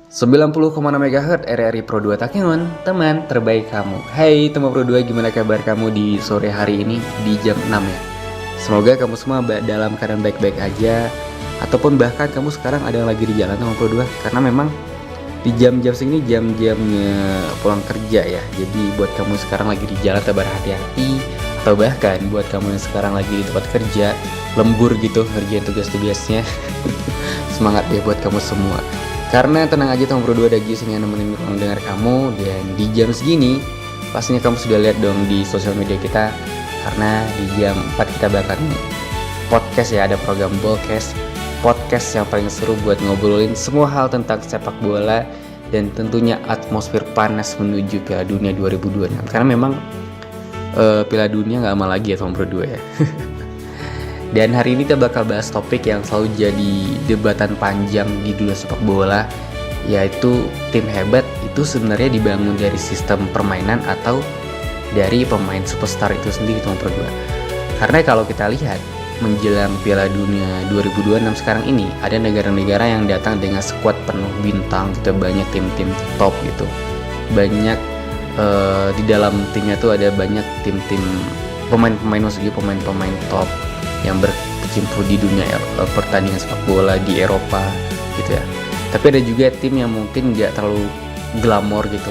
90,6 MHz RRI Pro 2 Takengon, teman terbaik kamu. Hai teman Pro 2, gimana kabar kamu di sore hari ini di jam 6 ya? Semoga kamu semua dalam keadaan baik-baik aja, ataupun bahkan kamu sekarang ada yang lagi di jalan teman Pro 2, karena memang di jam-jam segini jam-jamnya pulang kerja ya. Jadi buat kamu sekarang lagi di jalan tetap berhati-hati, atau bahkan buat kamu yang sekarang lagi di tempat kerja lembur gitu ngerjain tugas-tugasnya. Semangat deh buat kamu semua. Karena tenang aja teman Pro 2 ada Gius yang nemenin ruang dengar kamu. Dan di jam segini pastinya kamu sudah lihat dong di sosial media kita, karena di jam 4 kita bakal podcast ya, ada program Bolcast, podcast yang paling seru buat ngobrolin semua hal tentang sepak bola dan tentunya atmosfer panas menuju ke dunia 2026. Karena memang Piala Dunia gak lama lagi ya teman Pro 2 ya. Dan hari ini kita bakal bahas topik yang selalu jadi debatan panjang di dunia sepak bola, yaitu tim hebat itu sebenarnya dibangun dari sistem permainan atau dari pemain superstar itu sendiri teman Pro 2. Karena kalau kita lihat menjelang Piala Dunia 2026 sekarang ini, ada negara-negara yang datang dengan skuad penuh bintang gitu, banyak tim-tim top gitu. Banyak di dalam timnya tuh ada banyak tim-tim pemain-pemain, maksudnya pemain-pemain top yang berkecimpung di dunia pertandingan sepak bola di Eropa gitu ya. Tapi ada juga tim yang mungkin gak terlalu glamor gitu,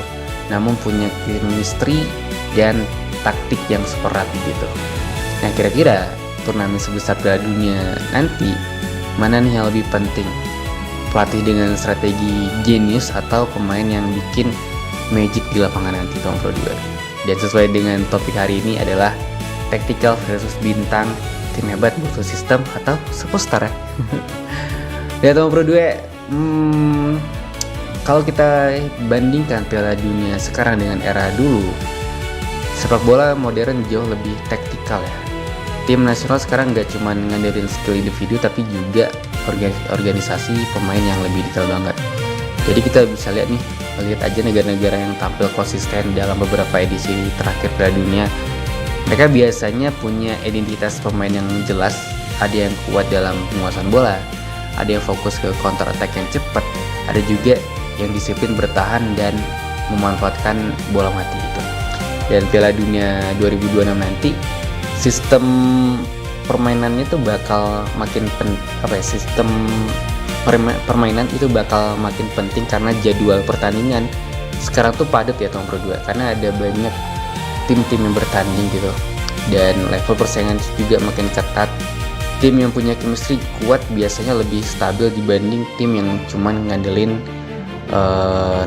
namun punya chemistry dan taktik yang super rapi gitu. Nah, kira-kira turnamen sebesar Piala Dunia nanti mana nih yang lebih penting? Pelatih dengan strategi genius atau pemain yang bikin magic di lapangan nanti teman Pro 2. Dan sesuai dengan topik hari ini adalah tactical versus bintang, tim hebat butuh sistem atau superstar ya. Ya teman Pro 2, kalau kita bandingkan Piala Dunia sekarang dengan era dulu, sepak bola modern jauh lebih taktikal ya. Tim nasional sekarang gak cuma ngandelin skill individu, tapi juga organisasi pemain yang lebih detail banget. Jadi kita bisa lihat aja negara-negara yang tampil konsisten dalam beberapa edisi terakhir Piala Dunia. Mereka biasanya punya identitas pemain yang jelas, ada yang kuat dalam penguasaan bola, ada yang fokus ke counter attack yang cepat, ada juga yang disiplin bertahan dan memanfaatkan bola mati gitu. Dan Piala Dunia 2026 nanti sistem permainannya itu bakal makin sistem permainan itu bakal makin penting karena jadwal pertandingan sekarang tuh padat ya teman Pro 2, karena ada banyak tim-tim yang bertanding gitu, dan level persaingan juga makin ketat. Tim yang punya chemistry kuat biasanya lebih stabil dibanding tim yang cuman ngandelin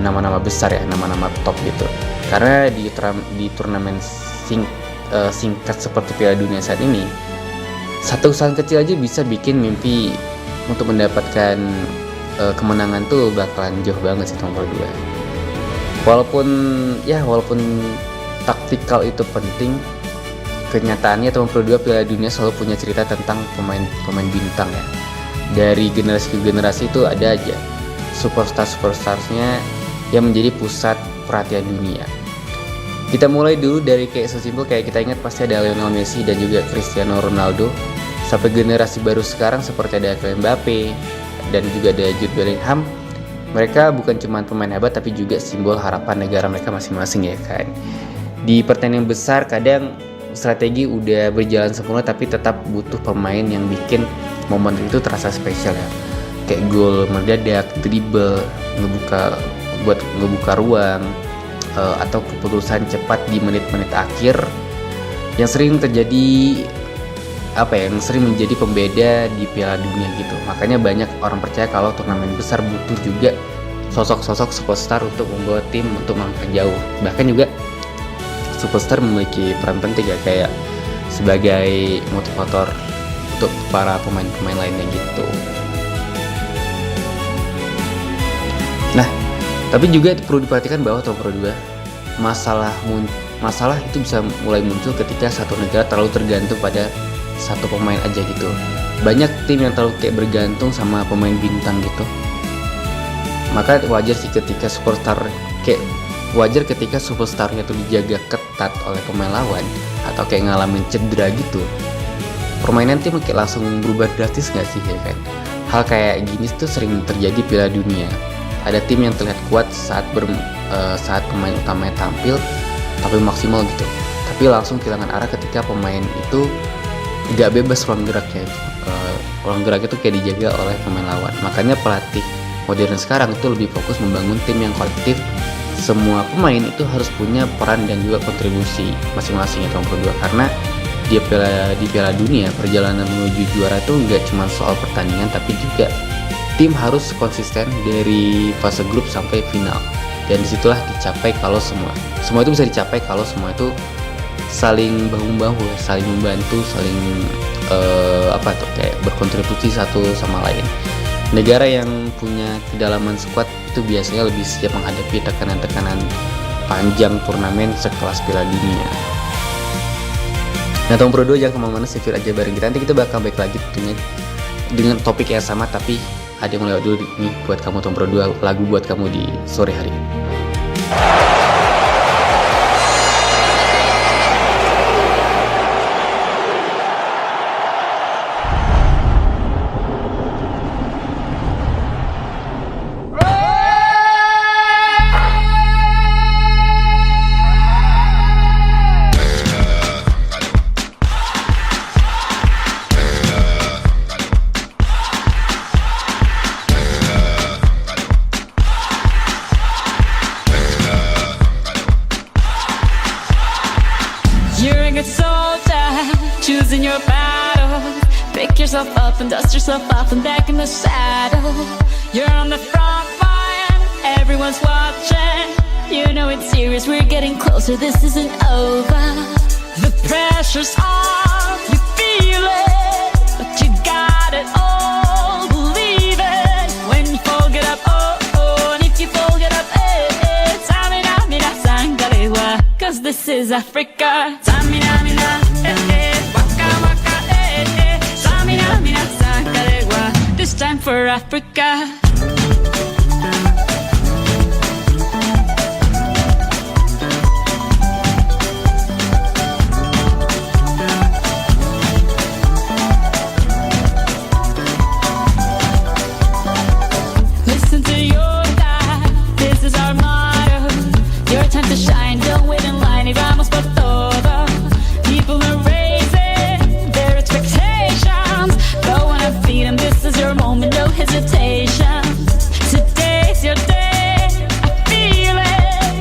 nama-nama besar ya, nama-nama top gitu. Karena di turnamen singkat seperti Piala Dunia saat ini, satu kesalahan kecil aja bisa bikin mimpi untuk mendapatkan kemenangan tuh bakalan jauh banget sih teman Pro 2. Walaupun taktikal itu penting, kenyataannya teman Pro 2 Piala Dunia selalu punya cerita tentang pemain bintang ya. Dari generasi ke generasi itu ada aja superstarsnya yang menjadi pusat perhatian dunia. Kita mulai dulu dari kayak sesimpel kayak kita ingat pasti ada Lionel Messi dan juga Cristiano Ronaldo, sampai generasi baru sekarang seperti ada Kylian Mbappe dan juga ada Jude Bellingham. Mereka bukan cuma pemain hebat tapi juga simbol harapan negara mereka masing-masing ya kan. Di pertandingan besar kadang strategi udah berjalan sempurna tapi tetap butuh pemain yang bikin momen itu terasa spesial ya. Kayak gol mendadak, dribble, ngebuka ruang, atau keputusan cepat di menit-menit akhir yang sering menjadi pembeda di Piala Dunia gitu. Makanya banyak orang percaya kalau turnamen besar butuh juga sosok-sosok superstar untuk membawa tim untuk melangkah jauh. Bahkan juga superstar memiliki peran penting ya, kayak sebagai motivator untuk para pemain-pemain lainnya gitu. Nah, tapi juga perlu diperhatikan bahwa Pro 2, masalah itu bisa mulai muncul ketika satu negara terlalu tergantung pada satu pemain aja gitu. Banyak tim yang terlalu kayak bergantung sama pemain bintang gitu. Maka wajar ketika superstarnya tuh dijaga ketat oleh pemain lawan atau kayak ngalamin cedera gitu. Permainan tim kayak langsung berubah drastis gak sih ya kan? Hal kayak gini tuh sering terjadi Piala Dunia. Ada tim yang terlihat kuat saat pemain utamanya tampil tapi maksimal gitu, tapi langsung kehilangan arah ketika pemain itu gak bebas ruang geraknya. Ruang gerak itu kayak dijaga oleh pemain lawan. Makanya pelatih modern sekarang itu lebih fokus membangun tim yang kolektif. Semua pemain itu harus punya peran dan juga kontribusi masing-masing ya Tom Pro 2, karena di Piala Dunia perjalanan menuju juara itu nggak cuma soal pertandingan, tapi juga tim harus konsisten dari fase grup sampai final. Dan disitulah dicapai kalau semua itu bisa dicapai kalau semua itu saling bahu-membahu, saling membantu, saling kayak berkontribusi satu sama lain. Negara yang punya kedalaman skuad itu biasanya lebih siap menghadapi tekanan-tekanan panjang turnamen sekelas Piala Dunia. Nah, Tom Pro 2 jangan kemana-mana, stay aja bareng kita. Nanti kita bakal balik lagi tentunya dengan topik yang sama, tapi ada yang lewat dulu nih buat kamu Tom Pro 2, lagu buat kamu di sore hari ini. Choosing your battle, pick yourself up and dust yourself off and back in the saddle. You're on the front line, everyone's watching. You know it's serious, we're getting closer, this isn't over. The pressure's on, you feel it, but you got it all, believe it. When you fall, get up, oh, oh, and if you fall, get up, eh, eh. Samina, mina, sangalewa, cause this is Africa. Samina, mina, eh, eh. This time for Africa. Listen to your dad, this is our motto. Your time to shine, don't wait in line, y vamos por todo. People are raising their expectations. Go on and feed them, this is your moment, no hesitation. Today's your day, I feel it.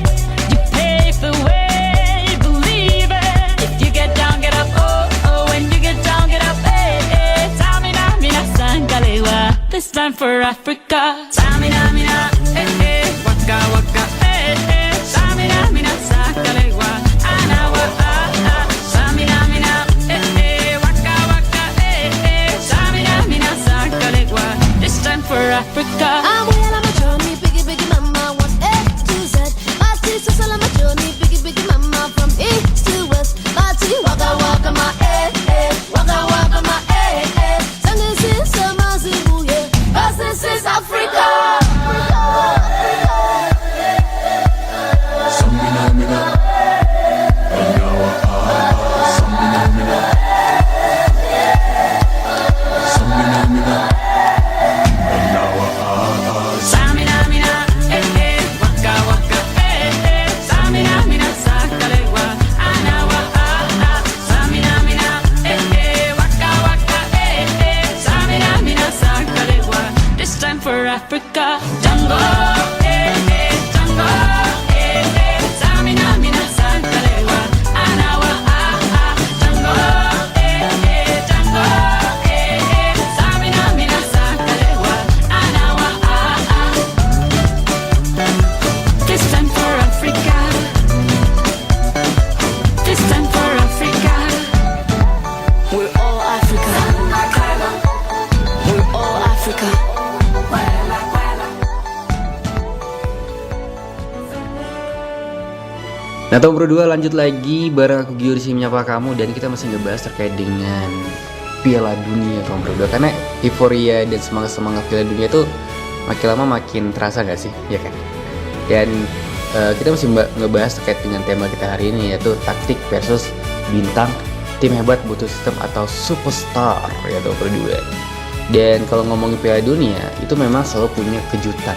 You pave the way, believe it. If you get down, get up, oh, oh. When you get down, get up, eh, eh. Tamina, mina, sangalewa. This time for Africa. Tamina, mina, eh, eh. Waka, waka, eh, eh. Tamina, mina, sangalewa. Anawa, ah, ah. Tamina, mina, eh, eh. Waka, waka, eh, eh. Tamina, mina, sangalewa. This time for Africa. I'm well on my journey, biggie, biggie mama, one A to Z. My sisters all on my journey, biggie, biggie mama, from east to west. My T, waka, waka, my eh, eh. Waka, waka, my eh, eh. Song is in some Zimbabwe, yeah. 'Cause this is Africa. Samina, mina, eh, eh. Waka, waka, eh, eh. Samina, mina, sangalewa. Anawa, ah, ah. Samina, mina, eh, eh. Waka, waka, eh, eh. Samina, mina, sangalewa. This time for Africa. Jungle, eh, eh. Jungle, eh, eh. Samina, mina, sangalewa. Anawa, ah, ah. Jungle, eh, eh. Jungle, eh, eh. Samina, mina, sangalewa. Anawa, ah, ah. This time for Africa. This time for Africa. We're all Africa. We're all Africa. Nah, Tom Pro 2 lanjut lagi bareng aku Gio di sini menyapa kamu, dan kita masih ngebahas terkait dengan Piala Dunia Tom Pro 2, karena euforia dan semangat Piala Dunia itu makin lama makin terasa gak sih, ya kan? Dan kita masih ngebahas terkait dengan tema kita hari ini, yaitu taktik versus bintang, tim hebat butuh sistem atau superstar, ya Tom Pro 2. Dan kalau ngomongin Piala Dunia itu memang selalu punya kejutan.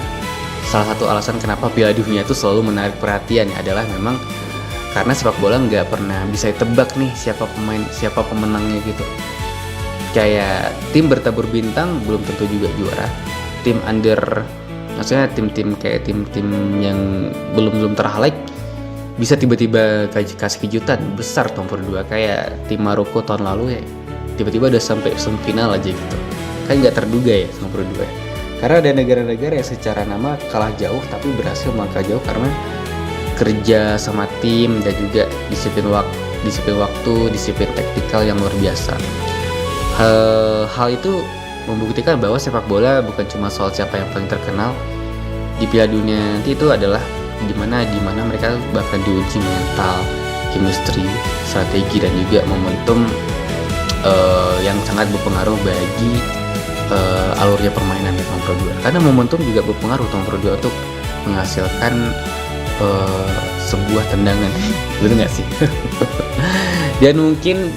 salah satu alasan kenapa Piala Dunia itu selalu menarik perhatian adalah memang karena sepak bola nggak pernah bisa ditebak nih siapa pemenangnya gitu. Kayak tim bertabur bintang belum tentu juga juara. Tim under, maksudnya tim-tim kayak tim-tim yang belum terhighlight bisa tiba-tiba kasih kejutan besar nomor 2 kayak tim Maroko tahun lalu ya, tiba-tiba udah sampai semifinal aja gitu. Kan nggak terduga ya nomor 2. Karena ada negara-negara yang secara nama kalah jauh tapi berhasil melangkah jauh karena kerja sama tim dan juga disiplin waktu, disiplin taktikal yang luar biasa. Hal itu membuktikan bahwa sepak bola bukan cuma soal siapa yang paling terkenal. Di Piala Dunia nanti itu adalah dimana mereka bahkan diuji mental, chemistry, strategi dan juga momentum yang sangat berpengaruh bagi alurnya permainan di nomor 2. Karena momentum juga berpengaruh nomor 2 untuk menghasilkan sebuah tendangan. Bener nggak sih? Dan mungkin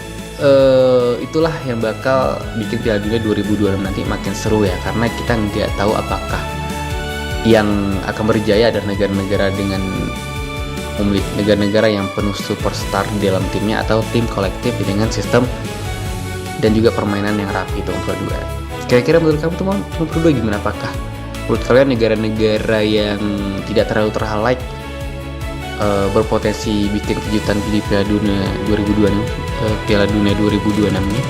itulah yang bakal bikin Piala Dunia 2026 nanti makin seru ya, karena kita nggak tahu apakah yang akan berjaya adalah negara-negara dengan memiliki negara-negara yang penuh superstar di dalam timnya atau tim kolektif dengan sistem dan juga permainan yang rapi itu nomor 2. Kira-kira menurut kamu tuh nomor 2 gimana? Apakah menurut kalian negara-negara yang tidak terlalu terhighlight berpotensi bikin kejutan di Piala Dunia 2026 ini?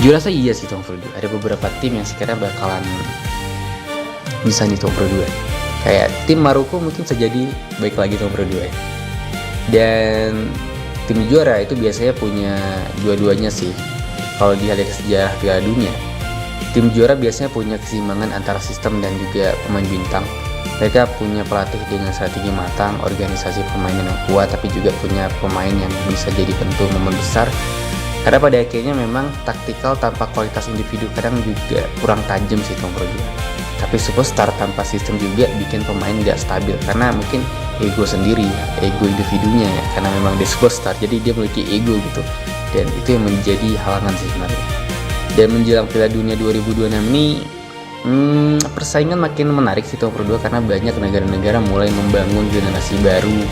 Jujur rasa iya sih nomor 2. Ada beberapa tim yang sekiranya bakalan bisa nih nomor 2. Kayak tim Maroko mungkin bisa jadi baik lagi nomor 2 ya. Dan tim juara itu biasanya punya dua-duanya sih. Kalau dilihat dari sejarah Piala Dunia, tim juara biasanya punya keseimbangan antara sistem dan juga pemain bintang. Mereka punya pelatih dengan strategi matang, organisasi permainan yang kuat, tapi juga punya pemain yang bisa jadi penentu momen besar. Karena pada akhirnya memang taktikal tanpa kualitas individu kadang juga kurang tajam sih nomor 2. Tapi superstar tanpa sistem juga bikin pemain gak stabil karena mungkin ego sendiri, ego individunya ya, karena memang dia superstar jadi dia memiliki ego gitu, dan itu yang menjadi halangan sih sebenarnya. Dan menjelang Piala Dunia 2026 ini persaingan makin menarik sih nomor 2 karena banyak negara-negara mulai membangun generasi baru.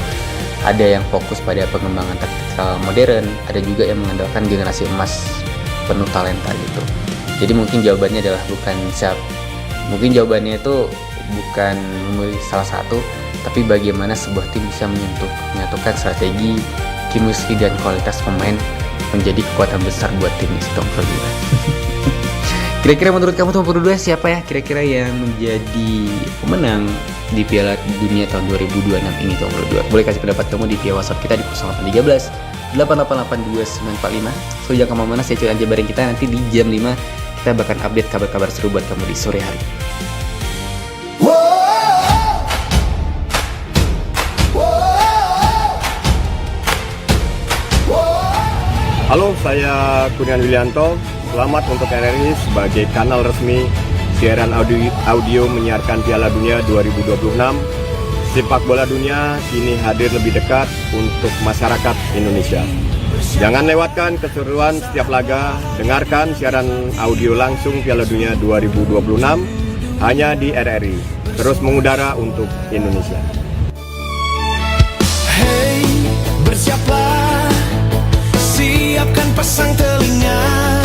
Ada yang fokus pada pengembangan taktikal modern, ada juga yang mengandalkan generasi emas penuh talenta gitu. Jadi mungkin jawabannya adalah Mungkin jawabannya itu bukan memilih salah satu, tapi bagaimana sebuah tim bisa menyatukan strategi, chemistry dan kualitas pemain menjadi kekuatan besar buat tim itu nomor 2. Kira-kira menurut kamu nomor 2 siapa ya kira-kira yang menjadi pemenang di Piala Dunia tahun 2026 ini nomor 2? Boleh kasih pendapat kamu di via WhatsApp kita di 0813 8882 945. So jangan kemana-mana, saya cuy aja bareng kita nanti di jam 5. Kita bakal update kabar-kabar seru buat kamu di sore hari. Halo, saya Kurnian Willianto. Selamat untuk RRI sebagai kanal resmi siaran audio menyiarkan Piala Dunia 2026. Sepak bola dunia kini hadir lebih dekat untuk masyarakat Indonesia. Jangan lewatkan keseruan setiap laga, dengarkan siaran audio langsung Piala Dunia 2026 hanya di RRI. Terus mengudara untuk Indonesia. Hey, bersiaplah, siapkan pasang telinga.